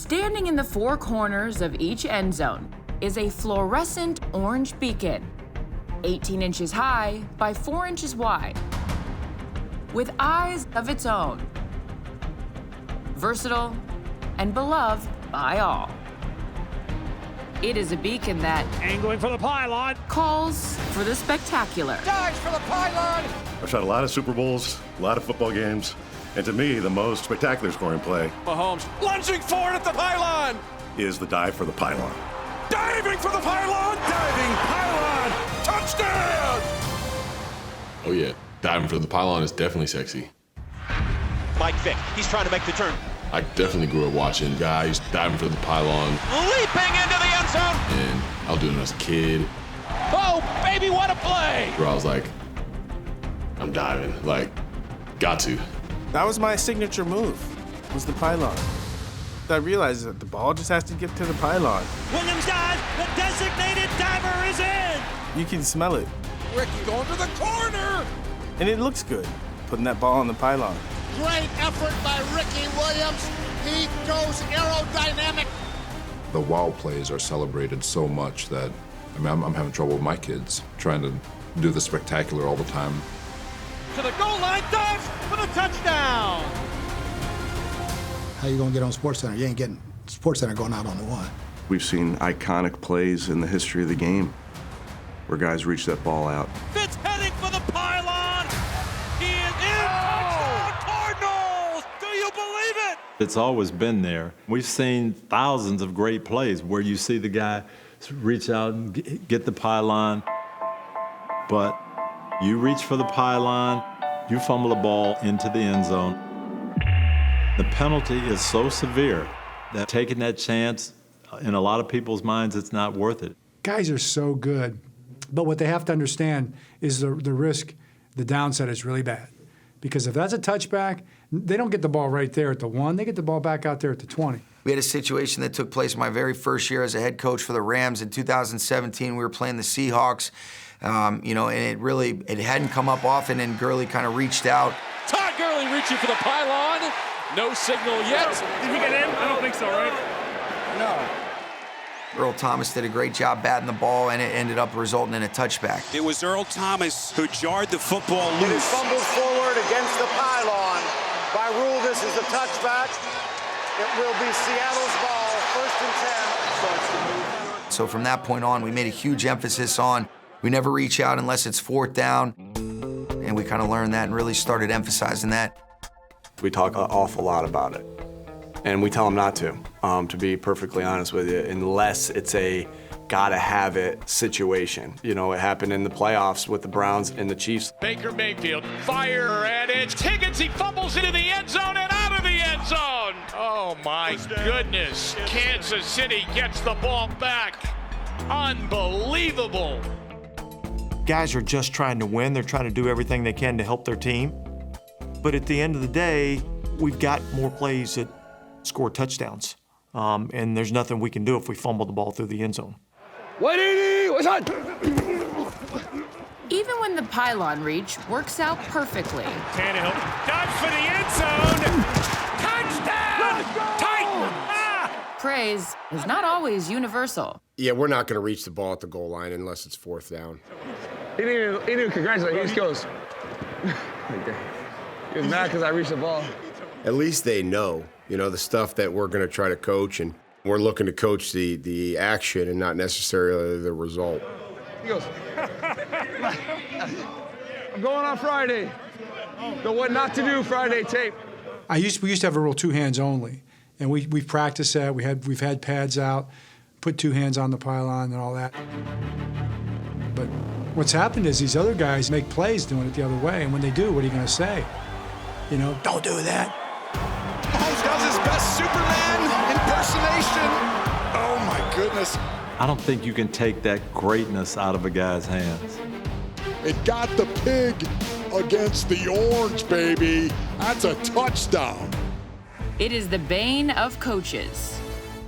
Standing in the four corners of each end zone is a fluorescent orange beacon, 18 inches high by 4 inches wide, with eyes of its own. Versatile and beloved by all. It is a beacon that angling for the pylon, calls for the spectacular. Dives for the pylon. I've shot a lot of Super Bowls, a lot of football games, and to me, the most spectacular scoring play Mahomes lunging forward at the pylon. is the dive for the pylon. Diving for the pylon. Diving pylon. Touchdown. Oh yeah, diving for the pylon is definitely sexy. Mike Vick, he's trying to make the turn. I definitely grew up watching guys diving for the pylon. Leaping into the end zone. And I was doing it as a kid. Oh, baby, what a play. Where I was like, I'm diving, like, got to. That was my signature move, was the pylon. I realized that the ball just has to get to the pylon. Williams dives, the designated diver is in. You can smell it. Ricky going to the corner. And it looks good, putting that ball on the pylon. Great effort by Ricky Williams. He goes aerodynamic. The wow plays are celebrated so much that, I mean, I'm having trouble with my kids trying to do the spectacular all the time. To the goal line, dives for the touchdown. How you gonna get on SportsCenter? You ain't getting SportsCenter going out on the one. We've seen iconic plays in the history of the game where guys reach that ball out. Fitz heading for the pylon. He is in. Touchdown, Cardinals. Do you believe it? It's always been there. We've seen thousands of great plays where you see the guy reach out and get the pylon, but you reach for the pylon, you fumble the ball into the end zone. The penalty is so severe that taking that chance, in a lot of people's minds, it's not worth it. Guys are so good, but what they have to understand is the risk, the downside is really bad. Because if that's a touchback, they don't get the ball right there at the 1, they get the ball back out there at the 20. We had a situation that took place my very first year as a head coach for the Rams in 2017. We were playing the Seahawks, and it hadn't come up often, and Gurley kind of reached out. Todd Gurley reaching for the pylon. No signal yet. Did he get in? I don't think so, right? No. Earl Thomas did a great job batting the ball, and it ended up resulting in a touchback. It was Earl Thomas who jarred the football loose. It is fumbled forward against the pylon. By rule, this is a touchback. It will be Seattle's ball, 1st and 10. So from that point on, we made a huge emphasis on we never reach out unless it's 4th down, and we kind of learned that and really started emphasizing that. We talk an awful lot about it, and we tell them not to be perfectly honest with you, unless it's a gotta-have-it situation. You know, it happened in the playoffs with the Browns and the Chiefs. Baker Mayfield, fire, and it's Higgins. He fumbles into the end zone and out of the end zone. Oh, my goodness. Kansas City gets the ball back. Unbelievable. Guys are just trying to win. They're trying to do everything they can to help their team. But at the end of the day, we've got more plays that score touchdowns. And there's nothing we can do if we fumble the ball through the end zone. 180, what's on? Even when the pylon reach works out perfectly. Tannehill dives for the end zone. Touchdown! Titan! Praise is not always universal. Yeah, we're not going to reach the ball at the goal line unless it's 4th down. He didn't even congratulate. He just goes. He was mad because I reached the ball. At least they know, the stuff that we're going to try to coach, and we're looking to coach the action and not necessarily the result. He goes, I'm going on Friday. The what not to do Friday tape. We used to have a rule 2 hands only, and we've practiced that. We've had pads out, put 2 hands on the pylon and all that. But what's happened is these other guys make plays doing it the other way, and when they do, what are you going to say? Don't do that. Mahomes does his best Superman impersonation. Oh my goodness. I don't think you can take that greatness out of a guy's hands. It got the pig against the orange, baby. That's a touchdown. It is the bane of coaches,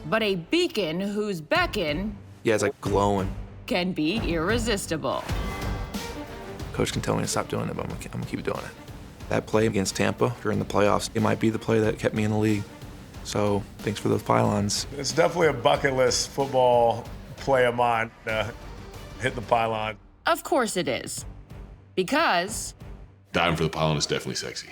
but a beacon whose beckon Yeah, it's like glowing. can be irresistible. Coach can tell me to stop doing it, but I'm gonna keep doing it. That play against Tampa during the playoffs, it might be the play that kept me in the league. So thanks for those pylons. It's definitely a bucket list football play of mine to hit the pylon. Of course it is. Because Diving for the pylon is definitely sexy.